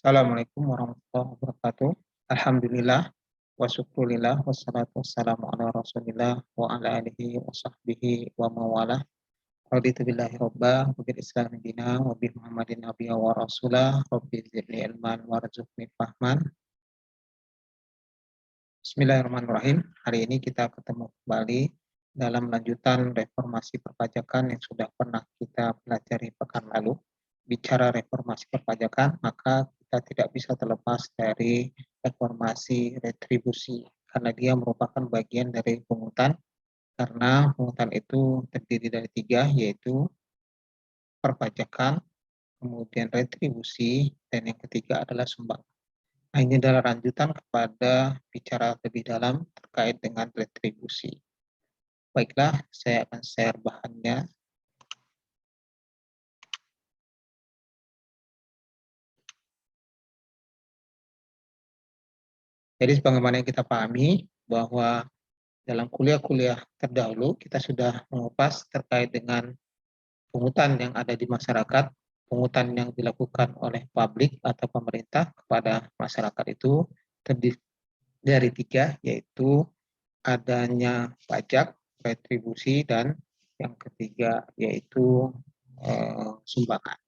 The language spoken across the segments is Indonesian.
Assalamualaikum warahmatullahi wabarakatuh. Alhamdulillah wa syukurillah wassalatu wassalamu ala Rasulillah wa ala alihi wa sahbihi wa mawalah. Raditu billahi robba wa bil islami dina wa bi Muhammadin nabiyya wa rasulah rabbi zidni ilman warzuqni fahman. Bismillahirrahmanirrahim. Hari ini kita ketemu kembali dalam lanjutan reformasi perpajakan yang sudah pernah kita pelajari pekan lalu. Bicara reformasi perpajakan, maka kita tidak bisa terlepas dari reformasi retribusi, karena dia merupakan bagian dari pungutan, karena pungutan itu terdiri dari tiga, yaitu perpajakan, kemudian retribusi, dan yang ketiga adalah sumbangan. Nah, ini adalah lanjutan kepada bicara lebih dalam terkait dengan retribusi. Baiklah, saya akan share bahannya. Jadi sebagaimana yang kita pahami bahwa dalam kuliah-kuliah terdahulu kita sudah mengupas terkait dengan pungutan yang ada di masyarakat, pungutan yang dilakukan oleh publik atau pemerintah kepada masyarakat itu terdiri dari tiga, yaitu adanya pajak, retribusi, dan yang ketiga yaitu sumbangan.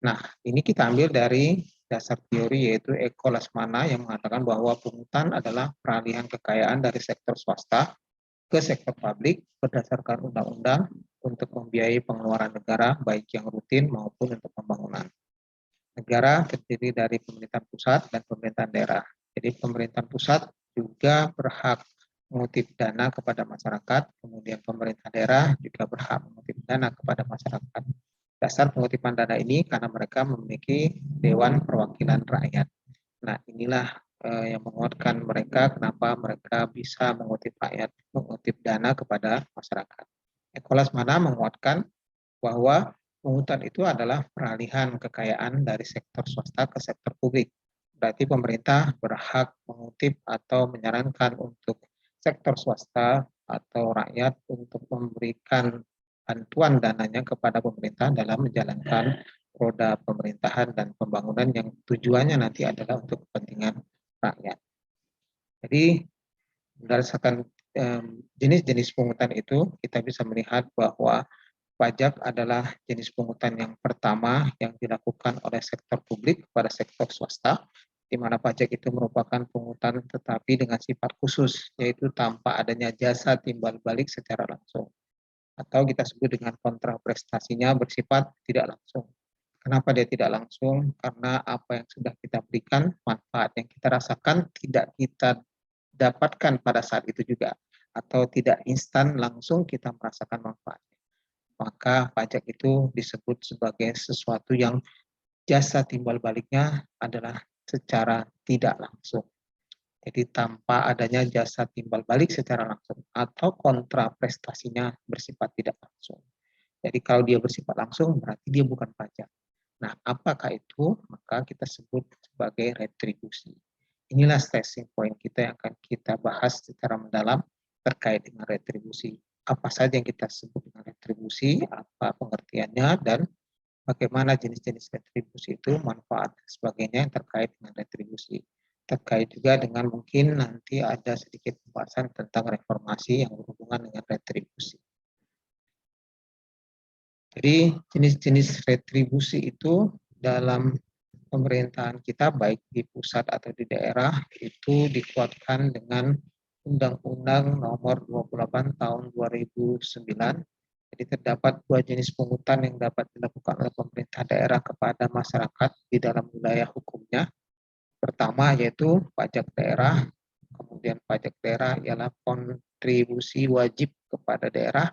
Nah, ini kita ambil dari dasar teori yaitu Eko Lasmana yang mengatakan bahwa pungutan adalah peralihan kekayaan dari sektor swasta ke sektor publik berdasarkan undang-undang untuk membiayai pengeluaran negara baik yang rutin maupun untuk pembangunan. Negara terdiri dari pemerintahan pusat dan pemerintahan daerah. Jadi pemerintahan pusat juga berhak mengutip dana kepada masyarakat, kemudian pemerintah daerah juga berhak mengutip dana kepada masyarakat. Dasar pengutipan dana ini karena mereka memiliki Dewan Perwakilan Rakyat. Nah, inilah yang menguatkan mereka, kenapa mereka bisa mengutip rakyat, mengutip dana kepada masyarakat. Eko Lasmana menguatkan bahwa pungutan itu adalah peralihan kekayaan dari sektor swasta ke sektor publik. Berarti pemerintah berhak mengutip atau menyarankan untuk sektor swasta atau rakyat untuk memberikan bantuan dananya kepada pemerintah dalam menjalankan roda pemerintahan dan pembangunan yang tujuannya nanti adalah untuk kepentingan rakyat. Jadi berdasarkan jenis-jenis pungutan itu, kita bisa melihat bahwa pajak adalah jenis pungutan yang pertama yang dilakukan oleh sektor publik kepada sektor swasta, di mana pajak itu merupakan pungutan tetapi dengan sifat khusus, yaitu tanpa adanya jasa timbal balik secara langsung. Atau kita sebut dengan kontraprestasinya bersifat tidak langsung. Kenapa dia tidak langsung? Karena apa yang sudah kita berikan, manfaat yang kita rasakan tidak kita dapatkan pada saat itu juga. Atau tidak instan langsung kita merasakan manfaat, maka pajak itu disebut sebagai sesuatu yang jasa timbal baliknya adalah secara tidak langsung. Jadi tanpa adanya jasa timbal balik secara langsung atau kontra prestasinya bersifat tidak langsung. Jadi kalau dia bersifat langsung berarti dia bukan pajak. Nah, apakah itu? Maka kita sebut sebagai retribusi. Inilah stressing point kita yang akan kita bahas secara mendalam terkait dengan retribusi. Apa saja yang kita sebut dengan retribusi, apa pengertiannya, dan bagaimana jenis-jenis retribusi itu, manfaat dan sebagainya yang terkait dengan retribusi. Terkait juga dengan mungkin nanti ada sedikit pembahasan tentang reformasi yang berhubungan dengan retribusi. Jadi jenis-jenis retribusi itu dalam pemerintahan kita baik di pusat atau di daerah itu dikuatkan dengan Undang-Undang Nomor 28 Tahun 2009. Jadi terdapat dua jenis pungutan yang dapat dilakukan oleh pemerintah daerah kepada masyarakat di dalam wilayah hukumnya. Pertama yaitu pajak daerah, kemudian pajak daerah ialah kontribusi wajib kepada daerah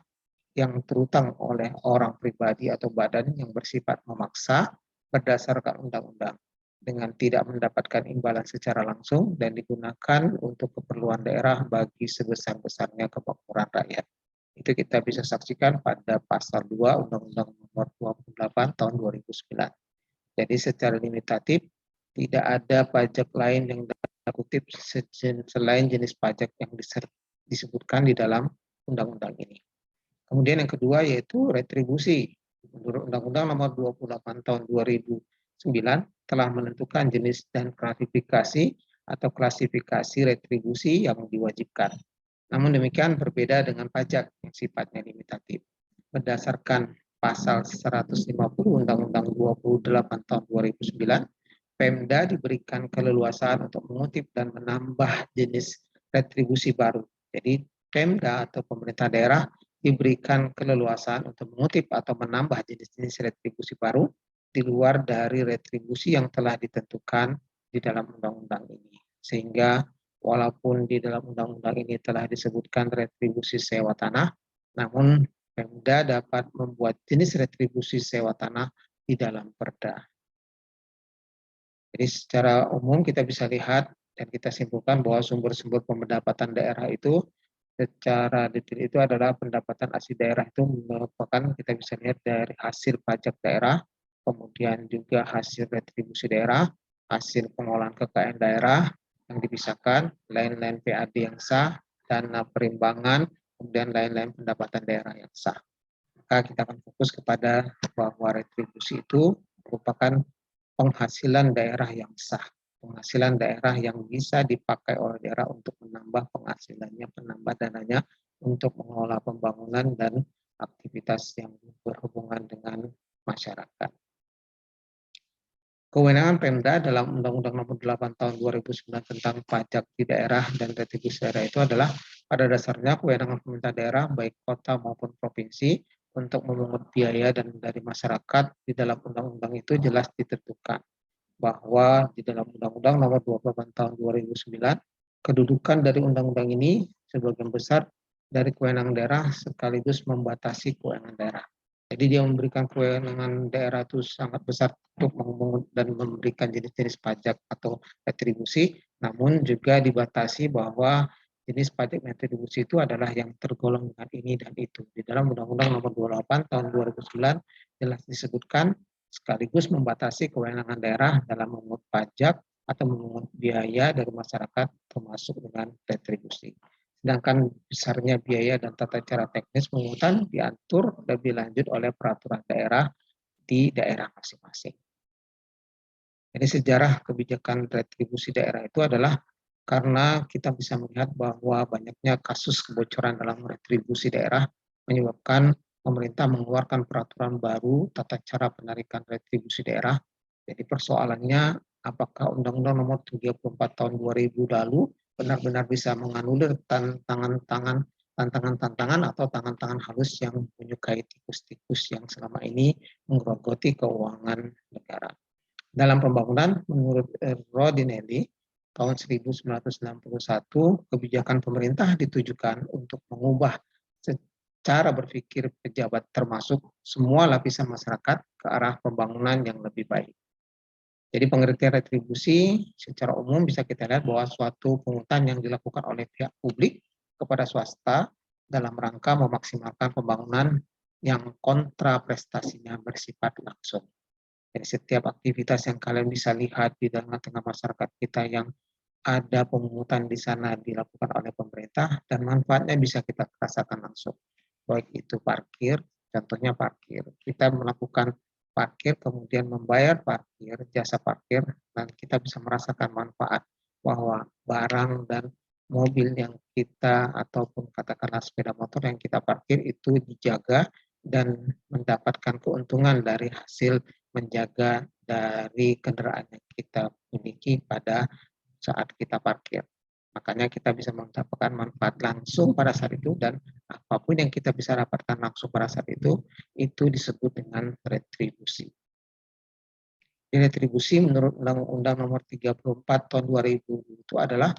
yang terutang oleh orang pribadi atau badan yang bersifat memaksa berdasarkan undang-undang dengan tidak mendapatkan imbalan secara langsung dan digunakan untuk keperluan daerah bagi sebesar-besarnya kemakmuran rakyat. Itu kita bisa saksikan pada pasal 2 Undang-Undang Nomor 28 Tahun 2009. Jadi secara limitatif tidak ada pajak lain yang dapat kutip selain jenis pajak yang disebutkan di dalam undang-undang ini. Kemudian yang kedua yaitu retribusi. Menurut Undang-Undang Nomor 28 Tahun 2009 telah menentukan jenis dan klasifikasi atau klasifikasi retribusi yang diwajibkan. Namun demikian berbeda dengan pajak yang sifatnya limitatif. Berdasarkan pasal 150 Undang-Undang 28 tahun 2009, Pemda diberikan keleluasaan untuk mengutip dan menambah jenis retribusi baru. Jadi Pemda atau pemerintah daerah diberikan keleluasaan untuk mengutip atau menambah jenis-jenis retribusi baru di luar dari retribusi yang telah ditentukan di dalam undang-undang ini. Sehingga walaupun di dalam undang-undang ini telah disebutkan retribusi sewa tanah, namun Pemda dapat membuat jenis retribusi sewa tanah di dalam Perda. Jadi secara umum kita bisa lihat dan kita simpulkan bahwa sumber-sumber pendapatan daerah itu secara detail itu adalah pendapatan asli daerah itu merupakan kita bisa lihat dari hasil pajak daerah, kemudian juga hasil retribusi daerah, hasil pengolahan kekayaan daerah yang dipisahkan, lain-lain PAD yang sah, dana perimbangan, kemudian lain-lain pendapatan daerah yang sah. Maka kita akan fokus kepada bahwa retribusi itu merupakan penghasilan daerah yang sah, penghasilan daerah yang bisa dipakai oleh daerah untuk menambah penghasilannya, menambah dananya untuk mengelola pembangunan dan aktivitas yang berhubungan dengan masyarakat. Kewenangan Pemda dalam Undang-Undang Nomor 8 Tahun 2009 tentang pajak di daerah dan retribusi daerah itu adalah pada dasarnya kewenangan pemerintah daerah baik kota maupun provinsi untuk memungut biaya dan dari masyarakat di dalam undang-undang itu jelas ditentukan bahwa di dalam Undang-Undang Nomor 28 Tahun 2009 kedudukan dari undang-undang ini sebagian besar dari kewenangan daerah sekaligus membatasi kewenangan daerah. Jadi dia memberikan kewenangan daerah itu sangat besar untuk memungut dan memberikan jenis-jenis pajak atau retribusi, namun juga dibatasi bahwa jenis pajak retribusi itu adalah yang tergolong dengan ini dan itu. Di dalam Undang-Undang Nomor 28 Tahun 2009 jelas disebutkan sekaligus membatasi kewenangan daerah dalam memungut pajak atau memungut biaya dari masyarakat termasuk dengan retribusi. Sedangkan besarnya biaya dan tata cara teknis pemungutan diatur lebih lanjut oleh peraturan daerah di daerah masing-masing. Jadi sejarah kebijakan retribusi daerah itu adalah karena kita bisa melihat bahwa banyaknya kasus kebocoran dalam retribusi daerah menyebabkan pemerintah mengeluarkan peraturan baru tata cara penarikan retribusi daerah. Jadi persoalannya apakah Undang-Undang Nomor 34 Tahun 2000 lalu benar-benar bisa menganulir tantangan-tantangan atau tangan-tangan halus yang menyukai tikus-tikus yang selama ini menggerogoti keuangan negara. Dalam pembangunan, menurut Rodinelli, tahun 1961, kebijakan pemerintah ditujukan untuk mengubah cara berpikir pejabat termasuk semua lapisan masyarakat ke arah pembangunan yang lebih baik. Jadi pengertian retribusi secara umum bisa kita lihat bahwa suatu pungutan yang dilakukan oleh pihak publik kepada swasta dalam rangka memaksimalkan pembangunan yang kontra prestasinya bersifat langsung. Jadi setiap aktivitas yang kalian bisa lihat di tengah-tengah masyarakat kita yang ada pemungutan di sana dilakukan oleh pemerintah dan manfaatnya bisa kita rasakan langsung. Baik itu parkir, contohnya parkir. Kita melakukan parkir, kemudian membayar parkir, jasa parkir, dan kita bisa merasakan manfaat bahwa barang dan mobil yang kita ataupun katakanlah sepeda motor yang kita parkir itu dijaga dan mendapatkan keuntungan dari hasil menjaga dari kendaraan yang kita miliki pada saat kita parkir. Makanya kita bisa mendapatkan manfaat langsung pada saat itu dan apapun yang kita bisa dapatkan langsung pada saat itu disebut dengan retribusi. Retribusi menurut Undang-Undang Nomor 34 Tahun 2000 itu adalah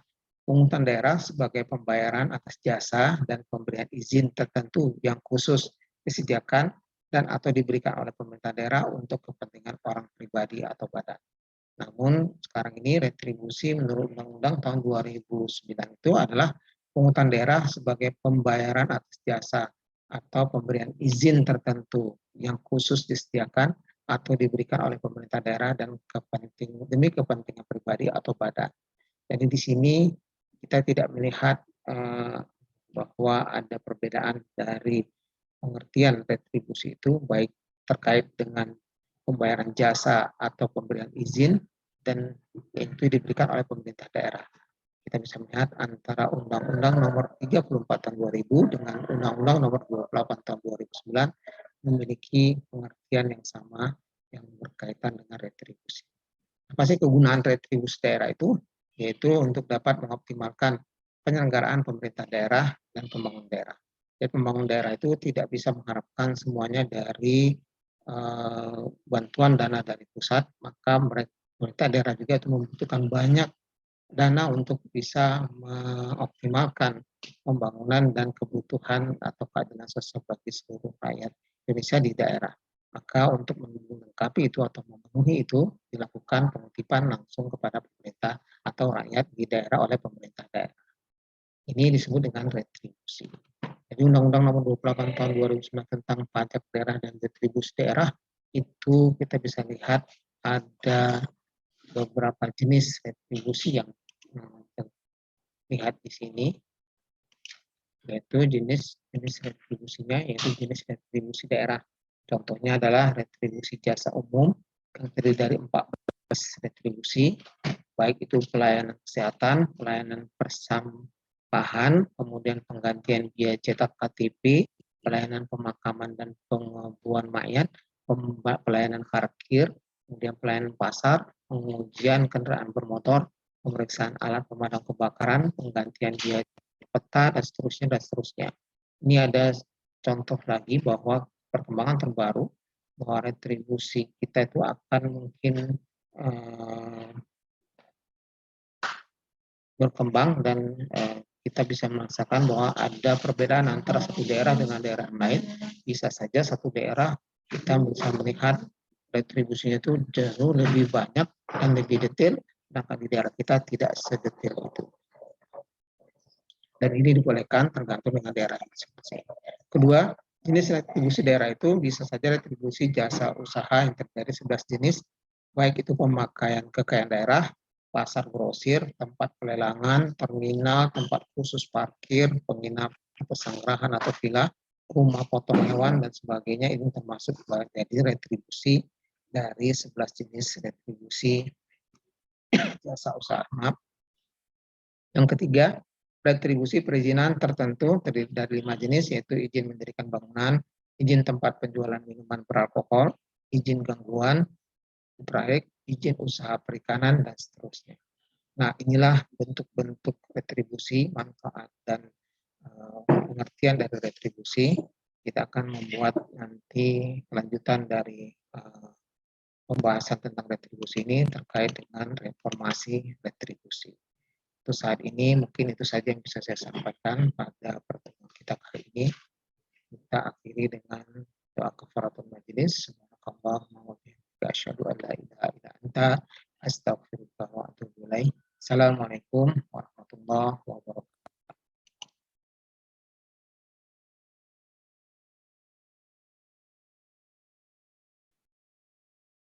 pungutan daerah sebagai pembayaran atas jasa dan pemberian izin tertentu yang khusus disediakan dan atau diberikan oleh pemerintah daerah untuk kepentingan orang pribadi atau badan. Namun sekarang ini retribusi menurut Undang-Undang tahun 2009 itu adalah pungutan daerah sebagai pembayaran atas jasa atau pemberian izin tertentu yang khusus disediakan atau diberikan oleh pemerintah daerah dan demi kepentingan pribadi atau badan. Jadi di sini kita tidak melihat bahwa ada perbedaan dari pengertian retribusi itu baik terkait dengan pembayaran jasa atau pemberian izin, dan itu diberikan oleh pemerintah daerah. Kita bisa melihat antara Undang-Undang Nomor 34 Tahun 2000 dengan Undang-Undang Nomor 28 Tahun 2009 memiliki pengertian yang sama yang berkaitan dengan retribusi. Apa sih kegunaan retribusi daerah itu? Yaitu untuk dapat mengoptimalkan penyelenggaraan pemerintah daerah dan pembangunan daerah. Jadi pembangunan daerah itu tidak bisa mengharapkan semuanya dari bantuan dana dari pusat, maka pemerintah daerah juga itu membutuhkan banyak dana untuk bisa mengoptimalkan pembangunan dan kebutuhan atau keadilan sosial bagi seluruh rakyat Indonesia di daerah. Maka untuk melengkapi itu atau memenuhi itu dilakukan pengutipan langsung kepada pemerintah atau rakyat di daerah oleh pemerintah daerah. Ini disebut dengan retribusi. Jadi Undang-Undang Nomor 28 Tahun 2009 tentang pajak daerah dan retribusi daerah itu kita bisa lihat ada beberapa jenis retribusi yang terlihat di sini, yaitu jenis retribusinya, yaitu jenis retribusi daerah. Contohnya adalah retribusi jasa umum yang terdiri dari 14 retribusi, baik itu pelayanan kesehatan, pelayanan persampahan, kemudian penggantian biaya cetak KTP, pelayanan pemakaman dan penguburan mayat, pelayanan parkir, kemudian pelayanan pasar, pengujian kendaraan bermotor, pemeriksaan alat pemadam kebakaran, penggantian biaya peta, dan seterusnya, dan seterusnya. Ini ada contoh lagi bahwa perkembangan terbaru bahwa retribusi kita itu akan mungkin berkembang dan kita bisa merasakan bahwa ada perbedaan antara satu daerah dengan daerah lain. Bisa saja satu daerah kita bisa melihat retribusinya itu jauh lebih banyak dan lebih detail, sedangkan di daerah kita tidak sedetail itu. Dan ini dibolehkan tergantung dengan daerah masing-masing. Kedua, jenis retribusi daerah itu bisa saja retribusi jasa usaha yang terdiri 11 jenis, baik itu pemakaian kekayaan daerah, pasar grosir, tempat pelelangan, terminal, tempat khusus parkir, penginapan, pesanggrahan atau villa, rumah potong hewan, dan sebagainya. Ini termasuk jadi retribusi dari 11 jenis retribusi jasa usaha. Yang ketiga, retribusi perizinan tertentu terdiri dari 5 jenis, yaitu izin mendirikan bangunan, izin tempat penjualan minuman beralkohol, izin gangguan, proyek, izin usaha perikanan, dan seterusnya. Nah, inilah bentuk-bentuk retribusi, manfaat, dan pengertian dari retribusi. Kita akan membuat nanti kelanjutan dari pembahasan tentang retribusi ini terkait dengan reformasi retribusi. Untuk saat ini mungkin itu saja yang bisa saya sampaikan pada pertemuan kita kali ini. Kita akhiri dengan doa kafaratul majelis. Subhanakallahumma wa bihamdika asyhadu an la ilaha illa anta astaghfiruka wa atubu ilaik. Assalamualaikum